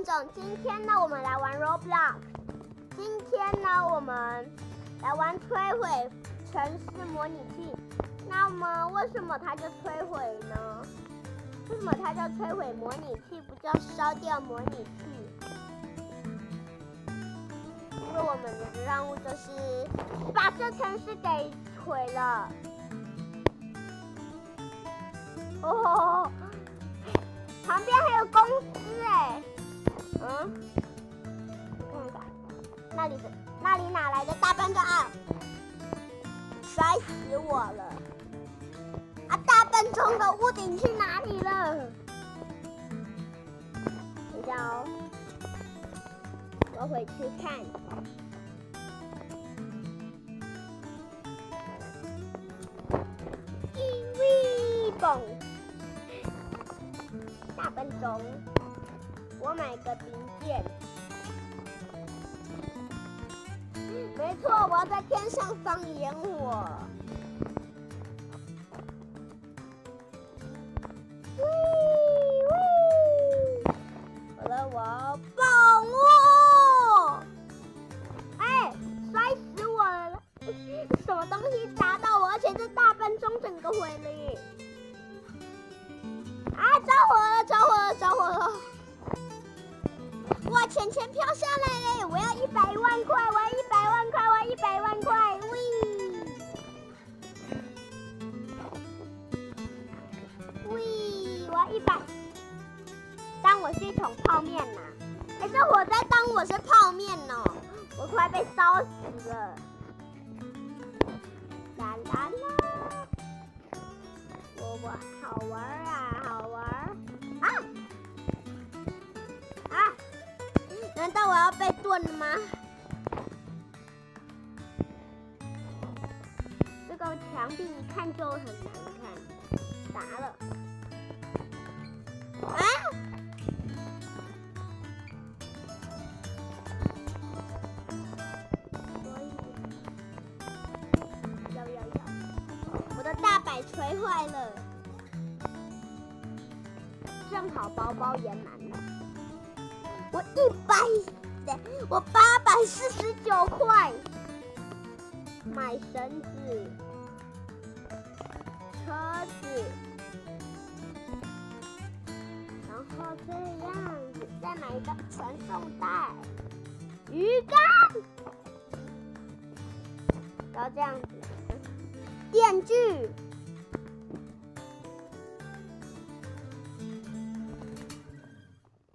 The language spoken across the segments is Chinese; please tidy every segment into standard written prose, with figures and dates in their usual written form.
今天呢，我们来玩 Roblox。今天呢，我们来玩摧毁城市模拟器。那么，为什么它叫摧毁呢？为什么它叫摧毁模拟器，不叫烧掉模拟器？因为我们的任务就是把这城市给毁了。哦，旁边还有公司哎。看看，那里哪来的大笨钟啊？摔死我了！啊，大笨钟的屋顶去哪里了？等一下哦，我回去看。嘣！大笨钟。我买个零件，没错，我要在天上放烟火。好了，我要爆我！哎，摔死我了！什么东西砸到我？而且这大笨钟整个毁了耶！啊，着火了，着火了，着火了！哇，钱飘下来嘞！我要100万块，我要100万块，我要100万块！喂，我要100。当我是一桶泡面呐！哎，这火在当我是泡面哦，我快被烧死了！啦啦啦！我好玩啊，好玩啊！难道我要被炖了吗？这个墙壁一看就很难看，砸了。啊！所以，要，我的大摆锤坏了，正好包包也满了。我849块买绳子、车子，然后这样子再买一个传送带、鱼竿，然后这样子，电锯。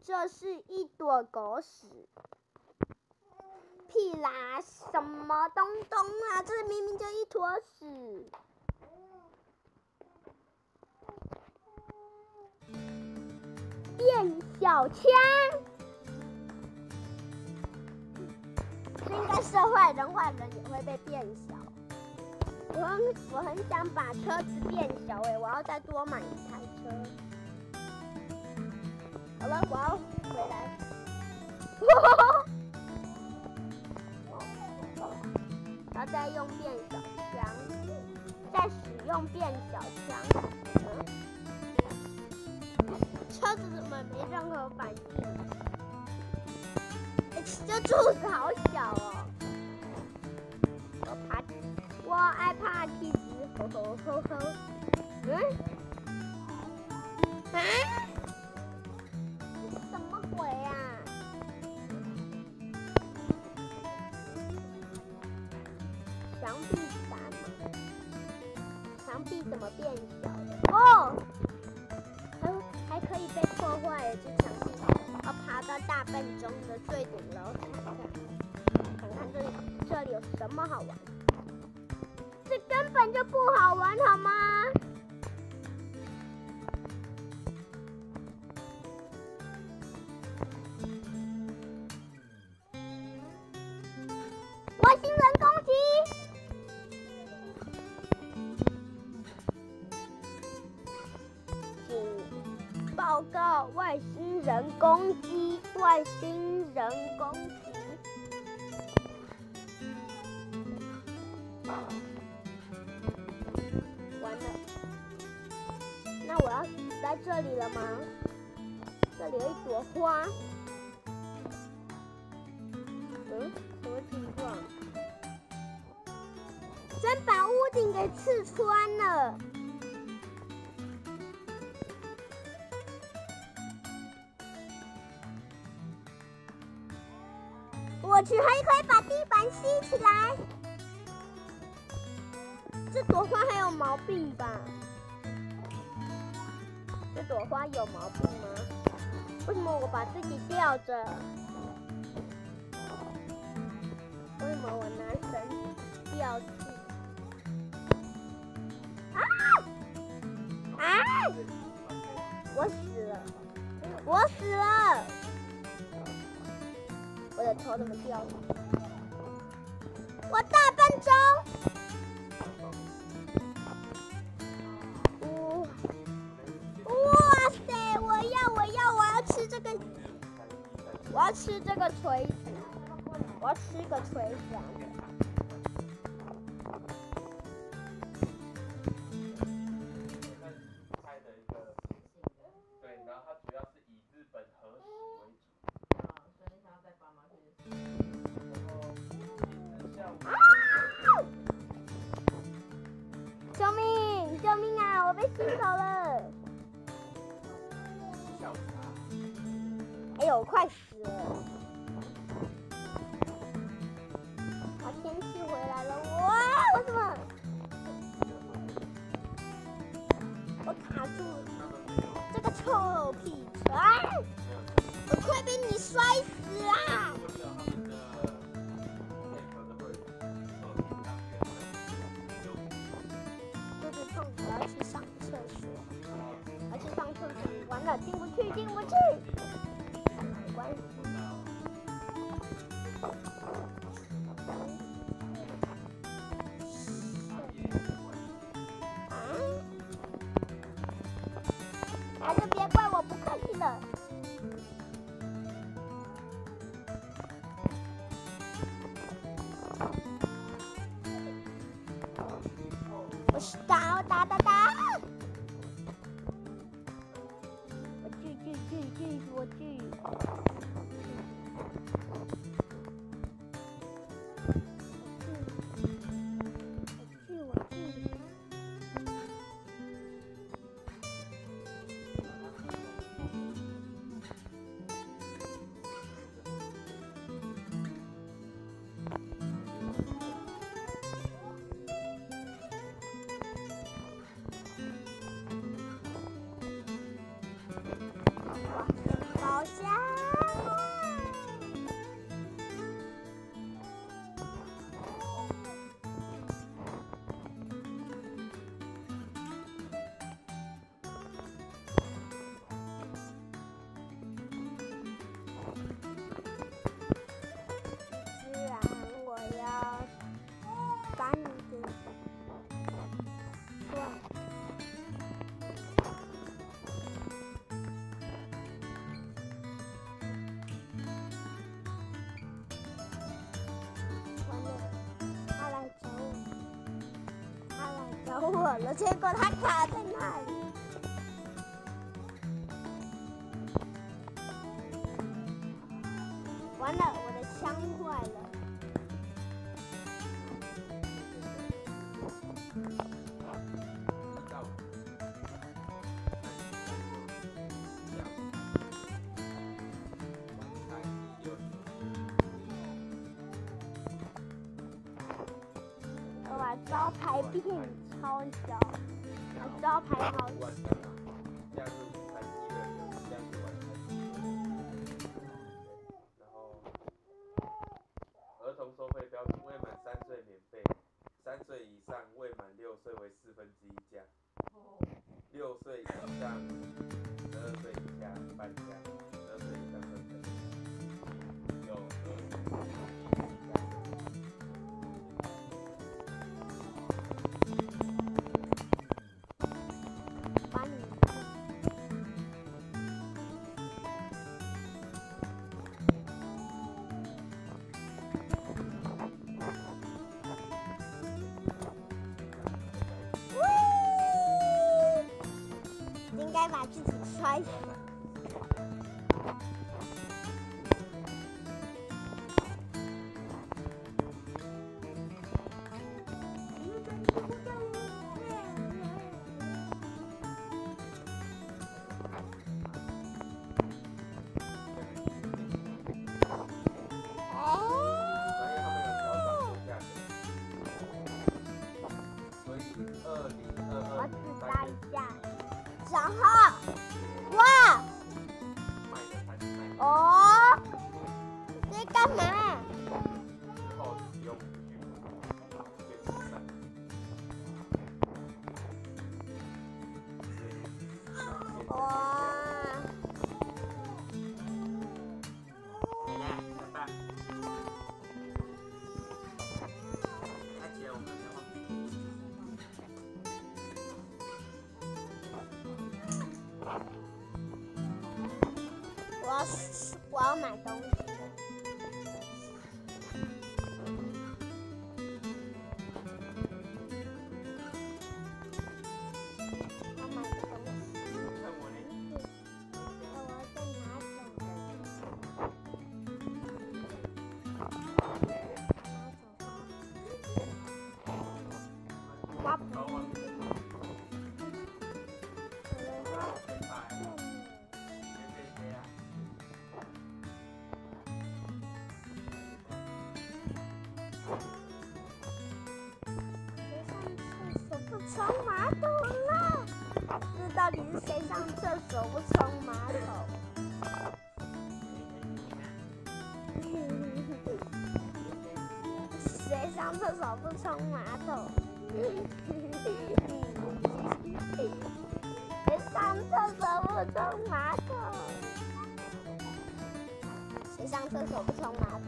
这是一坨狗屎！屁啦，什么东东啊？这明明就一坨屎！变小枪，这应该是坏人也会被变小。我很想把车子变小我要再多买一台车。好了，我要回来。然后再用变小枪，再使用变小枪。车子怎么没任何反应？这柱子好小哦。我爱爬梯子，吼。什么鬼啊？墙壁怎么变小了？哦，还可以被破坏了，这墙壁。要爬到大笨钟的最顶楼看看这里有什么好玩。这根本就不好玩，好吗？外星人攻击！请报告外星人攻击！外星人攻击！完了，那我要死在这里了吗？这里有一朵花，什么情况？真把屋顶给刺穿了。我去，还可以把地板吸起来。这朵花还有毛病吧？这朵花有毛病吗？为什么我把自己吊着？为什么我拿绳吊住？我死了！我死了！我的头怎么掉了？我大笨钟！哇塞！我要吃这个，我要吃这个锤子，我要吃个锤子啊！救命！救命啊！我被吸走了！哎呦，我快死了！好，天气回来了！哇，我怎么？我卡住了！这个臭屁车！我快被你摔死啦！我要去上厕所，我要去上厕所，完了进不去，进不去，没关系。还是别怪我不客气了。我是打！我锯！好香啊！居然我要把你给断。找我了，结果他卡在那里。完了，我的枪坏了。我把招牌变超小，把招牌好小。儿童收费标准：未满3岁免费，3岁以上未满6岁为1/4价，6岁以上12岁以下半价，12岁以上分成。有儿童把你。应该把自己摔死。干嘛？之后使用去改善。哇！奶奶，下班。开启了我们的话。我要买东西。我买个东西。看我呢？我要再拿走。拿走。好啊。冲马桶了，这到底是谁上厕所不冲马桶？谁上厕所不冲马桶？谁上厕所不冲马桶？谁上厕所不冲马桶？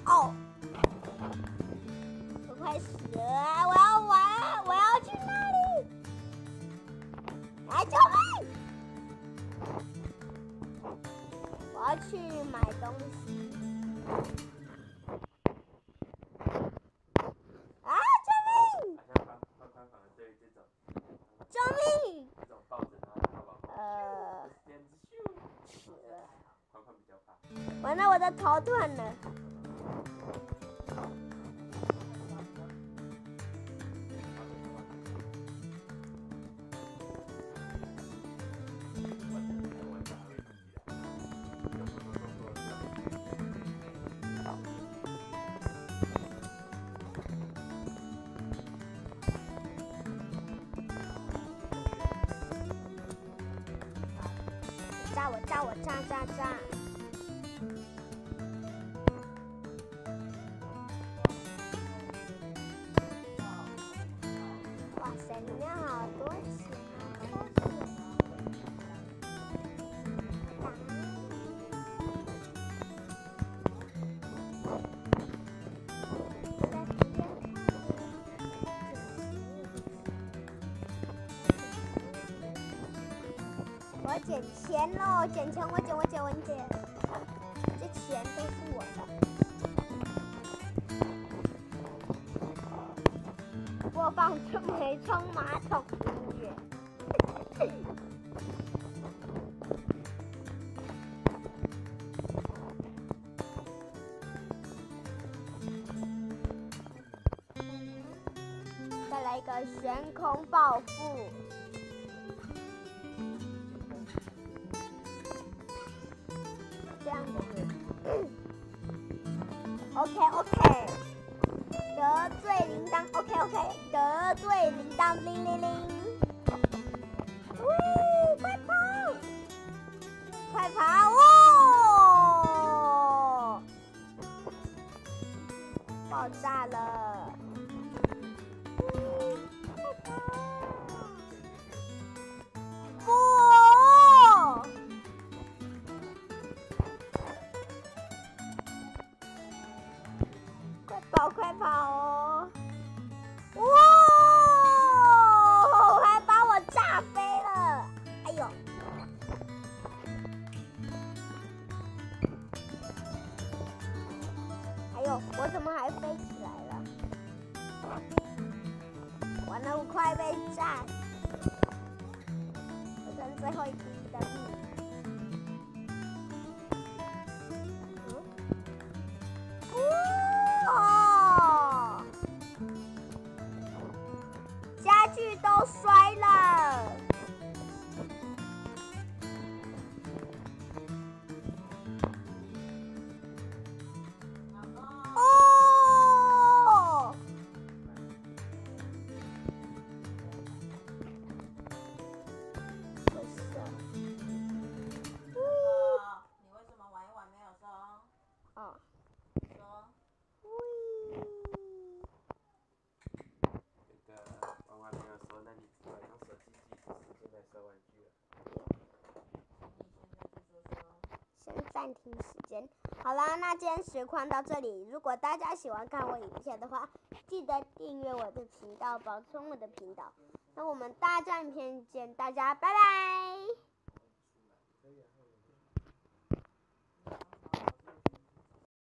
哦，我快死了！我要玩，我要去那里！来救命！我要去买东西。啊！救命！好像宽反而对这种救命！这种抱枕啊，淘宝这样子咻，死了！宽比较怕。完了，我的头断了。炸！哇塞，里面好多钱啊！我捡钱喽！捡钱，我捡，这钱都是我的。播放没冲马桶音乐。再来一个悬空暴富。OK， 得罪铃铛 ，OK， 得罪铃铛，铃铃铃，喂，快跑，快跑哦！爆炸了，快跑！不！快跑哦！哇！还把我炸飞了！哎呦！哎呦！我怎么还飞起来了？完了，我快被炸！我剩最后一滴的命。家具都摔了。哦！暂停时间。好了，那今天实况到这里。如果大家喜欢看我影片的话，记得订阅我的频道，保存我的频道。那我们大战影片见，大家拜拜。